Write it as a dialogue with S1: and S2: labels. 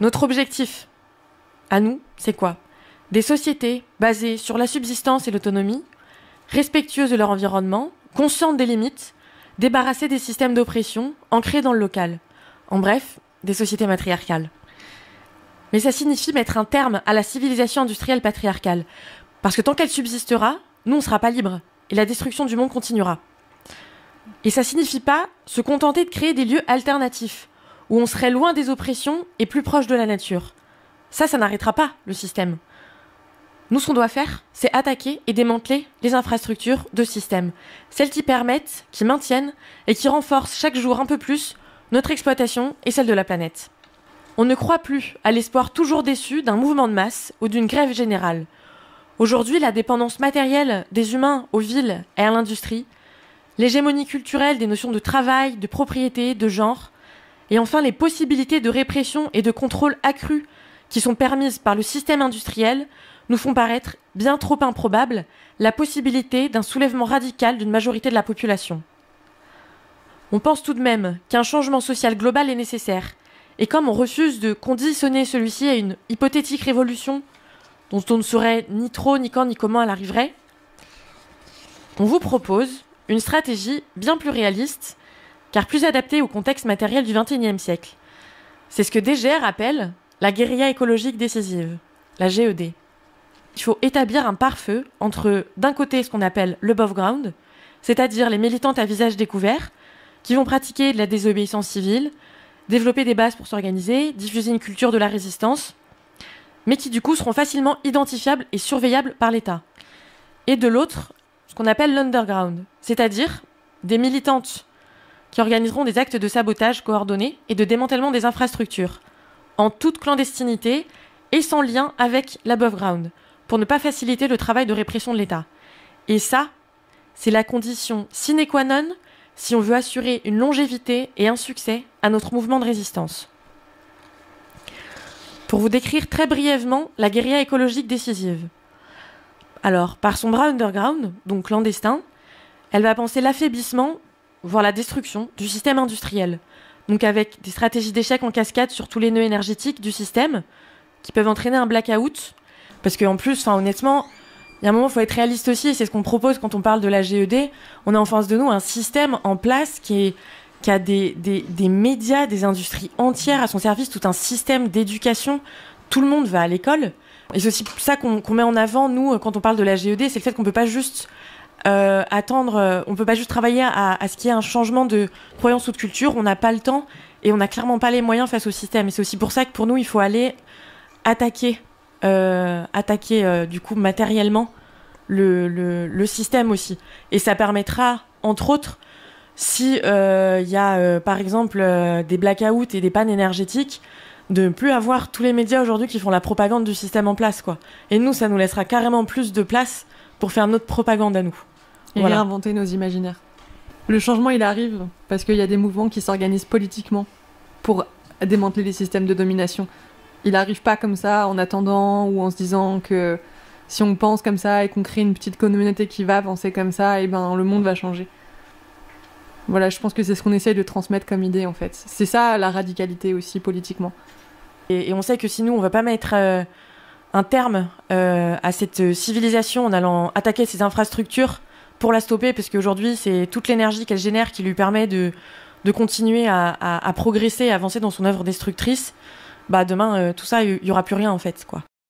S1: Notre objectif, à nous, c'est quoi? Des sociétés basées sur la subsistance et l'autonomie, respectueuses de leur environnement, conscientes des limites, débarrassées des systèmes d'oppression, ancrées dans le local. En bref, des sociétés matriarcales. Mais ça signifie mettre un terme à la civilisation industrielle patriarcale. Parce que tant qu'elle subsistera, nous on ne sera pas libres. Et la destruction du monde continuera. Et ça signifie pas se contenter de créer des lieux alternatifs, où on serait loin des oppressions et plus proche de la nature. Ça n'arrêtera pas le système. Nous, ce qu'on doit faire, c'est attaquer et démanteler les infrastructures de système. Celles qui permettent, qui maintiennent et qui renforcent chaque jour un peu plus notre exploitation et celle de la planète. On ne croit plus à l'espoir toujours déçu d'un mouvement de masse ou d'une grève générale. Aujourd'hui, la dépendance matérielle des humains aux villes et à l'industrie, l'hégémonie culturelle des notions de travail, de propriété, de genre, et enfin les possibilités de répression et de contrôle accru qui sont permises par le système industriel nous font paraître bien trop improbable la possibilité d'un soulèvement radical d'une majorité de la population. On pense tout de même qu'un changement social global est nécessaire, et comme on refuse de conditionner celui-ci à une hypothétique révolution dont on ne saurait ni trop, ni quand, ni comment elle arriverait, on vous propose une stratégie bien plus réaliste, car plus adaptée au contexte matériel du XXIe siècle. C'est ce que DGR appelle la guérilla écologique décisive, la GED. Il faut établir un pare-feu entre, d'un côté, ce qu'on appelle le above ground, c'est-à-dire les militantes à visage découvert, qui vont pratiquer de la désobéissance civile, développer des bases pour s'organiser, diffuser une culture de la résistance, mais qui du coup seront facilement identifiables et surveillables par l'État. Et de l'autre, ce qu'on appelle l'underground, c'est-à-dire des militantes qui organiseront des actes de sabotage coordonnés et de démantèlement des infrastructures, en toute clandestinité et sans lien avec l'above ground, pour ne pas faciliter le travail de répression de l'État. Et ça, c'est la condition sine qua non si on veut assurer une longévité et un succès à notre mouvement de résistance. Pour vous décrire très brièvement la guérilla écologique décisive. Alors, par son bras underground, donc clandestin, elle va penser l'affaiblissement, voire la destruction du système industriel. Donc avec des stratégies d'échec en cascade sur tous les nœuds énergétiques du système, qui peuvent entraîner un blackout. Parce qu'en plus, honnêtement, il y a un moment, il faut être réaliste aussi, et c'est ce qu'on propose quand on parle de la GED. On a en face de nous un système en place qui a des médias, des industries entières à son service, tout un système d'éducation. Tout le monde va à l'école. Et c'est aussi ça qu'on met en avant, nous, quand on parle de la GED, c'est le fait qu'on peut pas juste attendre, on peut pas juste travailler à ce qu'il y ait un changement de croyance ou de culture. On n'a pas le temps et on n'a clairement pas les moyens face au système. Et c'est aussi pour ça que pour nous, il faut aller attaquer du coup matériellement le système aussi. Et ça permettra, entre autres, si y a par exemple des blackouts et des pannes énergétiques, de ne plus avoir tous les médias aujourd'hui qui font la propagande du système en place, quoi. Et nous, ça nous laissera carrément plus de place pour faire notre propagande à nous.
S2: Et
S1: voilà.
S2: Réinventer nos imaginaires. Le changement, il arrive parce qu'il y a des mouvements qui s'organisent politiquement pour démanteler les systèmes de domination. Il n'arrive pas comme ça en attendant ou en se disant que si on pense comme ça et qu'on crée une petite communauté qui va penser comme ça, et ben le monde va changer. Voilà, je pense que c'est ce qu'on essaye de transmettre comme idée en fait. C'est ça la radicalité aussi politiquement.
S1: Et on sait que si nous, on ne va pas mettre un terme à cette civilisation en allant attaquer ces infrastructures pour la stopper, parce qu'aujourd'hui, c'est toute l'énergie qu'elle génère qui lui permet de continuer à progresser, à avancer dans son œuvre destructrice, bah demain, tout ça, il n'y aura plus rien en fait, quoi.